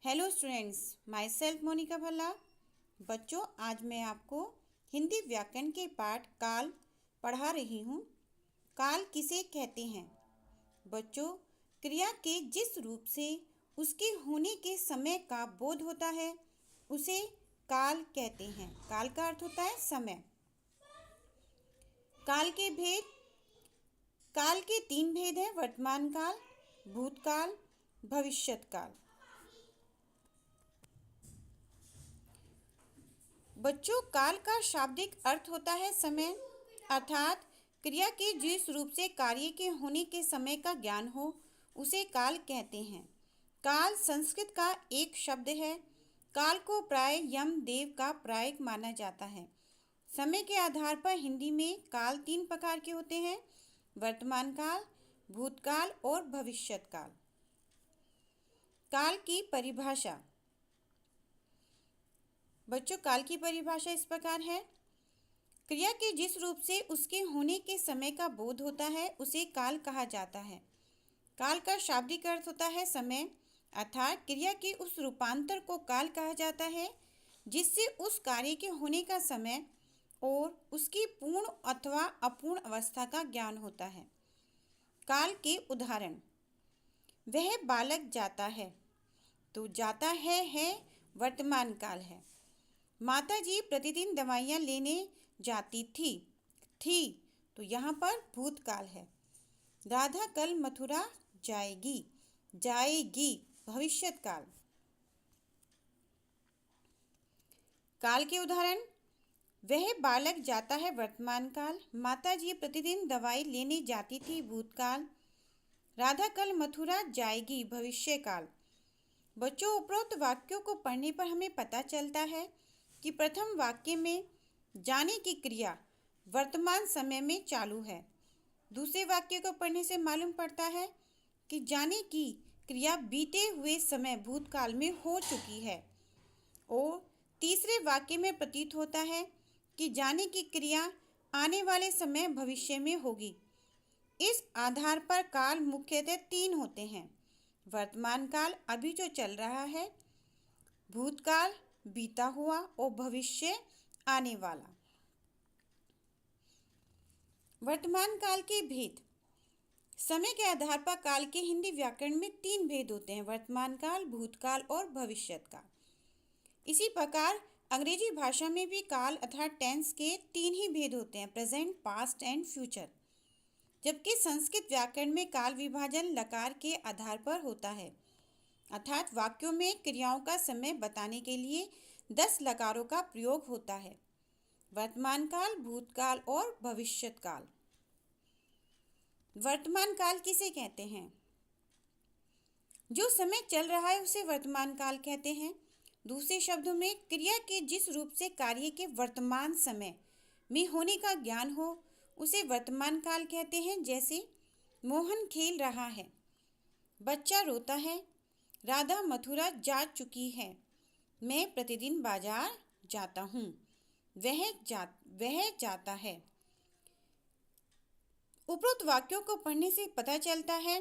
Hello students, my self Monika Bhalla. बच्चों, आज मैं आपको हिंदी व्याकरण के पाठ काल पढ़ा रही हूँ। काल किसे कहते हैं? बच्चों, क्रिया के जिस रूप से उसके होने के समय का बोध होता है उसे काल कहते हैं। काल का अर्थ होता है समय। काल के भेद, काल के 3 भेद हैं: वर्तमान काल, भूतकाल, भविष्यत काल। बच्चों, काल का शाब्दिक अर्थ होता है समय, अर्थात क्रिया के जिस रूप से कार्य के होने के समय का ज्ञान हो उसे काल कहते हैं। काल संस्कृत का एक शब्द है। काल को प्राय यम देव का प्रतीक माना जाता है। समय के आधार पर हिंदी में काल 3 प्रकार के होते हैं: वर्तमान काल, भूतकाल और भविष्यत काल। काल की परिभाषा। बच्चों, काल की परिभाषा इस प्रकार है: क्रिया के जिस रूप से उसके होने के समय का बोध होता है उसे काल कहा जाता है। काल का शाब्दिक अर्थ होता है समय, अर्थात क्रिया के उस रूपांतर को काल कहा जाता है जिससे उस कार्य के होने का समय और उसकी पूर्ण अथवा अपूर्ण अवस्था का ज्ञान होता है। काल के उदाहरण: वह बालक जाता है, तो जाता है वर्तमान काल है। माताजी प्रतिदिन दवाइयाँ लेने जाती थी तो यहाँ पर भूतकाल है। राधा कल मथुरा जाएगी भविष्यत काल। काल के उदाहरण: वह बालक जाता है वर्तमान काल, माताजी प्रतिदिन दवाई लेने जाती थी भूतकाल, राधा कल मथुरा जाएगी भविष्य काल। बच्चों, उपरोक्त वाक्यों को पढ़ने पर हमें पता चलता है कि प्रथम वाक्य में जाने की क्रिया वर्तमान समय में चालू है। दूसरे वाक्य को पढ़ने से मालूम पड़ता है कि जाने की क्रिया बीते हुए समय भूतकाल में हो चुकी है। और तीसरे वाक्य में प्रतीत होता है कि जाने की क्रिया आने वाले समय भविष्य में होगी। इस आधार पर काल मुख्यतः 3 होते हैं: वर्तमान काल अभी जो चल रहा है, भूतकाल बीता हुआ और भविष्य आने वाला। वर्तमान काल के भेद। समय के आधार पर काल के हिंदी व्याकरण में 3 भेद होते हैं: वर्तमान काल, भूतकाल और भविष्यत काल। इसी प्रकार अंग्रेजी भाषा में भी काल अर्थात टेंस के 3 ही भेद होते हैं: प्रेजेंट, पास्ट एंड फ्यूचर। जबकि संस्कृत व्याकरण में काल विभाजन लकार के आधार पर होता है, अर्थात वाक्यों में क्रियाओं का समय बताने के लिए 10 लकारों का प्रयोग होता है: वर्तमान काल, भूतकाल और भविष्यत काल। वर्तमान काल किसे कहते हैं? जो समय चल रहा है उसे वर्तमान काल कहते हैं। दूसरे शब्दों में, क्रिया के जिस रूप से कार्य के वर्तमान समय में होने का ज्ञान हो उसे वर्तमान काल कहते हैं। जैसे मोहन खेल रहा है, बच्चा रोता है, राधा मथुरा जा चुकी है, मैं प्रतिदिन बाजार जाता हूँ, वह जाता है। उपरोक्त वाक्यों को पढ़ने से पता चलता है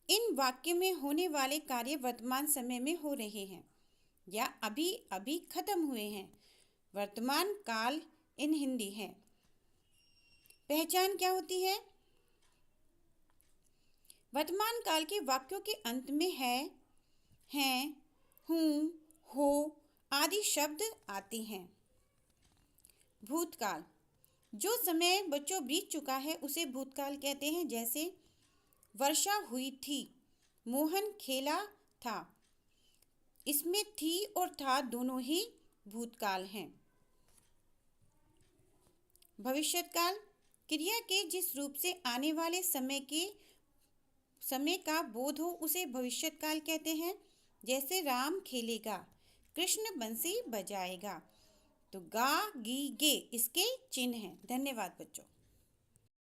इन वाक्य में होने वाले कार्य वर्तमान समय में हो रहे हैं या अभी अभी खत्म हुए हैं। वर्तमान काल इन हिंदी है। पहचान क्या होती है? वर्तमान काल के वाक्यों के अंत में है, हैं, हूँ, हो आदि शब्द आते हैं। भूतकाल। जो समय बच्चों बीत चुका है उसे भूतकाल कहते हैं। जैसे वर्षा हुई थी, मोहन खेला था, इसमें थी और था दोनों ही भूतकाल हैं। भविष्यत काल। क्रिया के जिस रूप से आने वाले समय का बोध हो उसे भविष्यत काल कहते हैं। जैसे राम खेलेगा, कृष्ण बंसी बजाएगा, तो गा गी गे इसके चिन्ह हैं। धन्यवाद बच्चों।